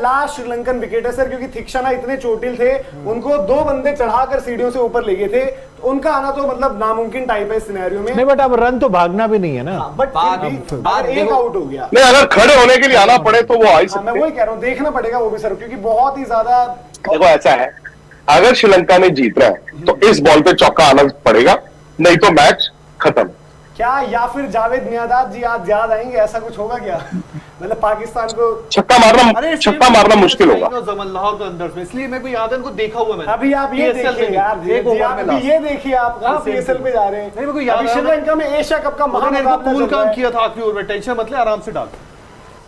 Last Sri Lankan wicket है sir, क्योंकि थिक्शना इतने चोटिल थे, उनको 2 बंदे चढ़ाकर सीढ़ियों से ऊपर ले गए थे, तो उनका आना तो मतलब नामुमकिन टाइप है इस सिनेरियो में। नहीं बट अब रन तो भागना भी नहीं है ना। बट अगर एक आउट हो गया, नहीं अगर खड़े होने के लिए आना पड़े तो वो आ ही सकते। मैं वही कह रहा हूँ, देखना पड़ेगा वो भी सर, क्योंकि बहुत ही ज्यादा। देखो ऐसा है, अगर श्रीलंका ने जीतना है तो इस बॉल पे चौका आना पड़ेगा, नहीं तो मैच खत्म। क्या या फिर जावेद मियांदाद जी आज याद आएंगे, ऐसा कुछ होगा क्या? मतलब पाकिस्तान को छक्का मारना मुश्किल होगा। जमन लाहौर के अंदर में, इसलिए मैं भी याद है, उनको देखा हुआ मैंने। अभी आप ये देखिए यार, ये देखिए आप कहां पीएसएल पे जा रहे हैं। नहीं, मेरे को याद है श्रीलंका में एशिया कप का मुकाबला काम किया था आखिरी ओवर में, टेंशन मत ले, आराम से डाल,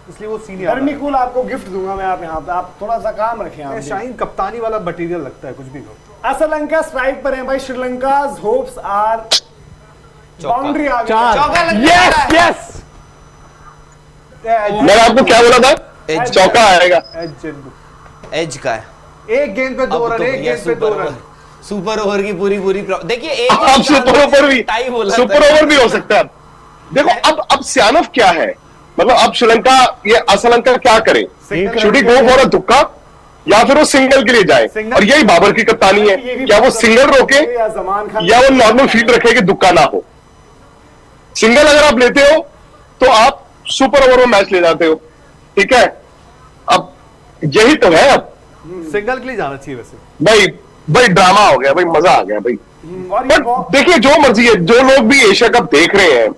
इसलिए वो सीनियर धर्मिकुल आपको गिफ्ट दूंगा मैं, आप यहाँ पे आप थोड़ा सा काम रखें। आप शाहीन कप्तानी वाला मटेरियल लगता है, कुछ भी कहो। श्रीलंका स्ट्राइक पर है भाई, श्रीलंका होप्स आर बाउंड्री आ गई। यस यस, मैंने आपको क्या बोला था, चौका आएगा। एज का है, एक गेंद पे 2 रन, एक गेंद पे 2 रन। सुपर ओवर की पूरी देखिए, अब सुपर ओवर भी हो सकता है। देखो अब सियानफ क्या है, मतलब अब श्रीलंका ये श्रीलंका क्या करे, should he go for a तुक्का या फिर वो सिंगल के लिए जाए, और यही बाबर की कप्तानी है, क्या वो सिंगल रोके या वो नॉर्मल फील्ड रखे कि दुक्का ना हो। सिंगल अगर आप लेते हो तो आप सुपर ओवर में मैच ले जाते हो, ठीक है। अब यही तो है, अब सिंगल के लिए जाना चाहिए वैसे। भाई ड्रामा हो गया भाई, मजा आ गया भाई। बट देखिए जो मर्जी है, जो लोग भी एशिया कप देख रहे हैं,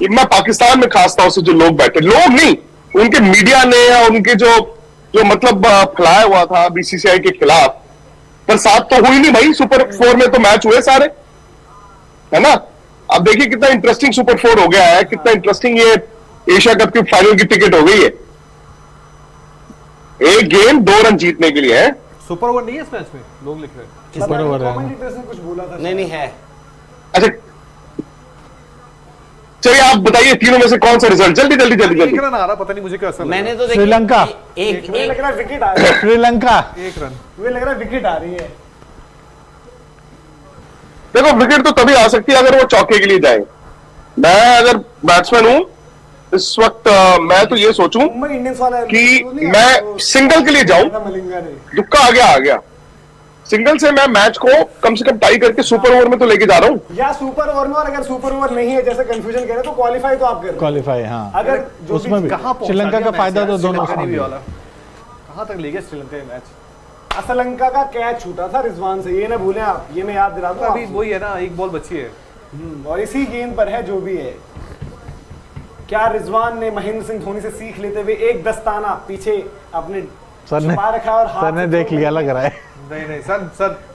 मैं पाकिस्तान में खास तौर से जो लोग बैठे, लोग नहीं, उनके मीडिया ने या उनके जो मतलब फैलाया हुआ था बीसीसीआई के खिलाफ, बरसात तो हुई नहीं भाई। सुपर 4 में तो मैच हुए सारे, है ना। अब देखिए कितना इंटरेस्टिंग सुपर 4 हो गया है, कितना इंटरेस्टिंग ये एशिया कप की फाइनल की टिकट हो गई है। एक गेम 2 रन जीतने के लिए है। सुपर ओवर नहीं है इस मैच में, लोग लिख रहे हैं सुपर ओवर है। कुछ बोला था नहीं है। अच्छा चलिए आप बताइए, तीनों में से कौन सा रिजल्ट, जल्दी एक रन आ रहा, पता नहीं मुझे कैसा मैंने तो श्रीलंका, एक लग रहा है विकेट आ रही है, श्रीलंका 1 रन, मुझे लग रहा है विकेट आ रही है। देखो विकेट तो तभी आ सकती है अगर वो चौके के लिए जाए। मैं अगर बैट्समैन हूं इस वक्त, मैं तो ये सोचूं मुंबई इंडियंस वाला कि मैं सिंगल के लिए जाऊं, दुक्का आ गया सिंगल से मैं मैच को कम से कम टाई करके सुपर ओवर में तो लेके जा रहा हूं, या सुपर ओवर में। और अगर सुपर ओवर नहीं है, जैसे कंफ्यूजन कह रहे हैं, तो क्वालिफाई तो आप कर रहे हैं। क्वालिफाई, हाँ। अगर जो उसमें भी श्रीलंका का फायदा तो दोनों का भी। कहां तक ले गया श्रीलंका ये मैच? श्रीलंका का कैच छूटा था रिजवान से, ये ना भूलें आप, ये मैं याद दिला दूं। अभी वही है ना, एक बॉल बची है और इसी गेंद पर है जो भी है। क्या रिजवान ने महेंद्र सिंह धोनी से सीख लेते हुए एक दस्ताना पीछे अपने छुपा रखा और सर ने देख लिया लग रहा है। नहीं सर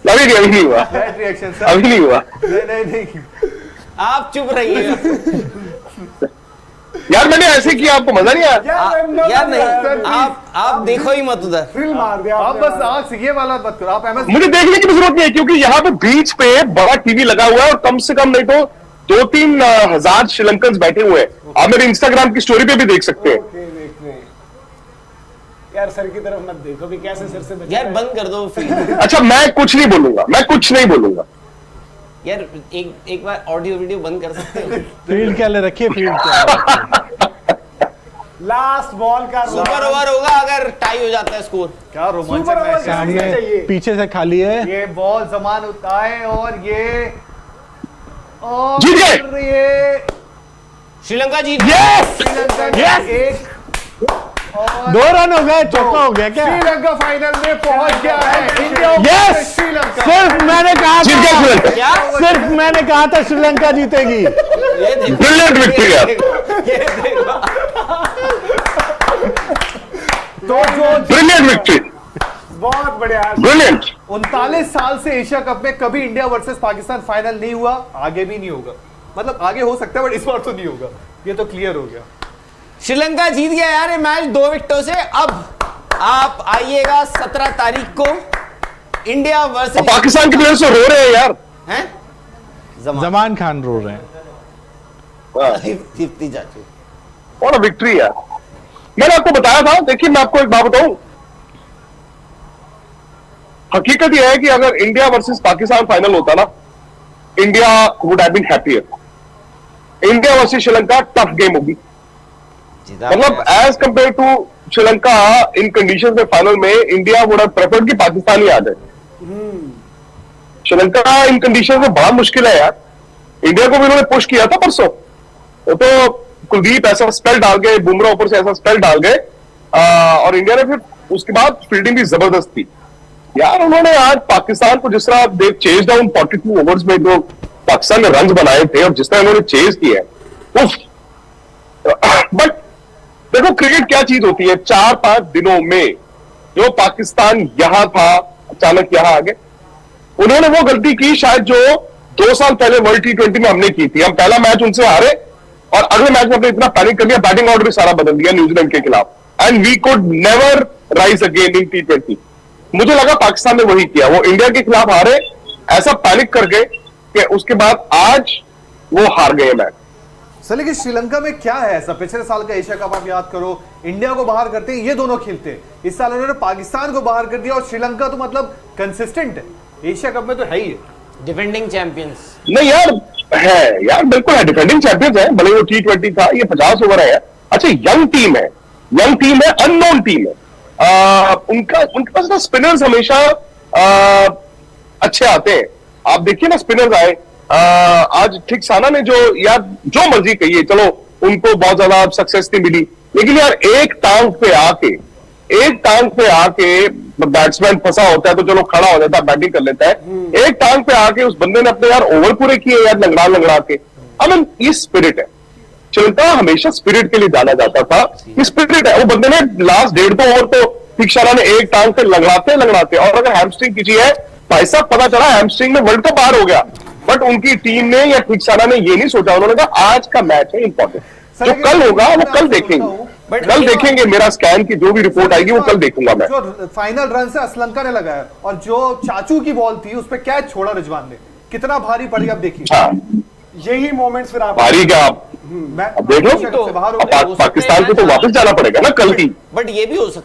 अभी नहीं हुआ, रिएक्शन सर, अभी नहीं हुआ। नहीं आप चुप रहिए यार मैंने ऐसे किया, आपको मजा नहीं आया? यार नहीं, आप देखो ही मत उधर, फिल्म मार दिया आप बस आज ये वाला मत करो आप। मुझे देखने की जरूरत नहीं है, क्योंकि यहाँ पे बीच पे बड़ा टीवी लगा हुआ है और कम से कम नहीं तो 2-3 हजार श्रीलंकन बैठे हुए हैं। आप मेरे इंस्टाग्राम की स्टोरी पे भी देख सकते हैं। यार सर की तरफ मत देखो भी, कैसे सर से यार बंद कर दो फील्ड। अच्छा मैं कुछ नहीं बोलूंगा, यार एक बार ऑडियो वीडियो बंद कर सकते हो? फील्ड क्या ले रखिए, फील्ड क्या। लास्ट बॉल का सुपर ओवर होगा अगर टाई हो जाता है स्कोर। क्या रोमांचक मैच है, पीछे से खाली है, ये बॉल समान उताए और ये जीत गए, ये श्रीलंका जीत एक 2 रन हो गए, चौका हो गया क्या? श्रीलंका फाइनल में पहुंच गया है। इंडिया यस, श्रीलंका, सिर्फ मैंने कहा था, क्या? सिर्फ मैंने कहा था श्रीलंका जीतेगी। ब्रिलियंट विक्ट्री यार। तो जो ब्रिलियंट विक्ट्री, बहुत बढ़िया, ब्रिलियंट। 39 साल से एशिया कप में कभी इंडिया वर्सेस पाकिस्तान फाइनल नहीं हुआ, आगे भी नहीं होगा। मतलब आगे हो सकता है बट इस बार तो नहीं होगा, ये तो क्लियर हो गया। श्रीलंका जीत गया यार ये मैच 2 विकेटों से। अब आप आइएगा 17 तारीख को इंडिया वर्सेस पाकिस्तान के प्लेयर्स तो रो रहे हैं यार, हैं? जमान खान रो रहे हैं। और विक्ट्री यार। मैंने आपको बताया था, देखिए मैं आपको एक बात बताऊं, हकीकत यह है कि अगर इंडिया वर्सेस पाकिस्तान फाइनल होता ना, India would have been happier. India versus Sri Lanka tough game होगी, मतलब एज कंपेयर टू श्रीलंका इन कंडीशन में फाइनल में इंडिया वुड हैव प्रेफर्ड कि पाकिस्तान ही आ जाए। श्रीलंका इन कंडीशन में बहुत मुश्किल है यार। इंडिया को भी उन्होंने पुश किया था परसों, वो तो कुलदीप ऐसा स्पेल डाल गए, बुमराह ऊपर से ऐसा स्पेल डाल गए, और इंडिया ने फिर उसके बाद फील्डिंग भी जबरदस्त थी यार। उन्होंने आज पाकिस्तान को जिस तरह दे चेज डाउन 42 ओवर्स में जो पाकिस्तान ने रन बनाए थे और जिस तरह उन्होंने चेज किया है, बट देखो क्रिकेट क्या चीज होती है, 4-5 दिनों में जो पाकिस्तान यहां था अचानक यहां आ गए। उन्होंने वो गलती की शायद जो 2 साल पहले वर्ल्ड T20 में हमने की थी। हम पहला मैच उनसे हारे और अगले मैच में हमने इतना पैनिक कर दिया, बैटिंग ऑर्डर भी सारा बदल दिया न्यूजीलैंड के खिलाफ, and we could never rise again in T20। मुझे लगा पाकिस्तान ने वही किया, वो इंडिया के खिलाफ हारे, ऐसा पैनिक कर गए कि उसके बाद आज वो हार गए मैच। सर लेकिन श्रीलंका में क्या है ऐसा? पिछले साल का एशिया कप आप याद करो, इंडिया को बाहर करते हैं, ये दोनों खेलते हैं। इस साल उन्होंने पाकिस्तान को बाहर कर दिया और श्रीलंका तो मतलब कंसिस्टेंट है, एशिया कप में तो है ही है। डिफेंडिंग चैंपियंस नहीं यार, है यार, बिल्कुल है, डिफेंडिंग चैंपियंस है, भले वो T20 था, ये 50 ओवर है। अच्छा, यंग टीम है, अननोन टीम है। उनके पास ना स्पिनर्स हमेशा अच्छे आते हैं। आप देखिए ना, स्पिनर्स आए आज थिक्साना ने जो मर्जी कहिए, चलो उनको बहुत ज्यादा सक्सेस नहीं मिली, लेकिन यार एक टांग पे आके बैट्समैन फंसा होता है तो चलो खड़ा हो जाता है, बैटिंग कर लेता है। एक टांग पे आके उस बंदे ने अपने यार ओवर पूरे किए यार, लंगड़ा के। आई मीन ये स्पिरिट है। श्रीलंका हमेशा स्पिरिट के लिए जाना जाता था, ये स्पिरिट है। वो बंदे ने लास्ट 1.5 ओवर तो थिक्साना ने एक टांग पे लंगड़ाते, और अगर हैमस्ट्रिंग किसी है भाई साहब, पता चला हैमस्ट्रिंग में वर्ल्ड कप बाहर हो गया। बट उनकी टीम ने या थिक्साना ने ये नहीं सोचा, उन्होंने कहा आज का मैच है इंपॉर्टेंट, जो कल होगा वो कल देखेंगे। कल देखेंगे, मेरा स्कैन की जो भी रिपोर्ट आएगी वो कल देखूंगा मैं। जो फाइनल रन से श्रीलंका ने लगाया और जो चाचू की बॉल थी उस पर कैच छोड़ा रिजवान ने, कितना भारी पड़ी आप देखिए। यही मोमेंट्स फिर आप भारी क्या अब देख लो, पाकिस्तान को तो वापस जाना पड़ेगा ना कल ही। बट ये भी हो सकता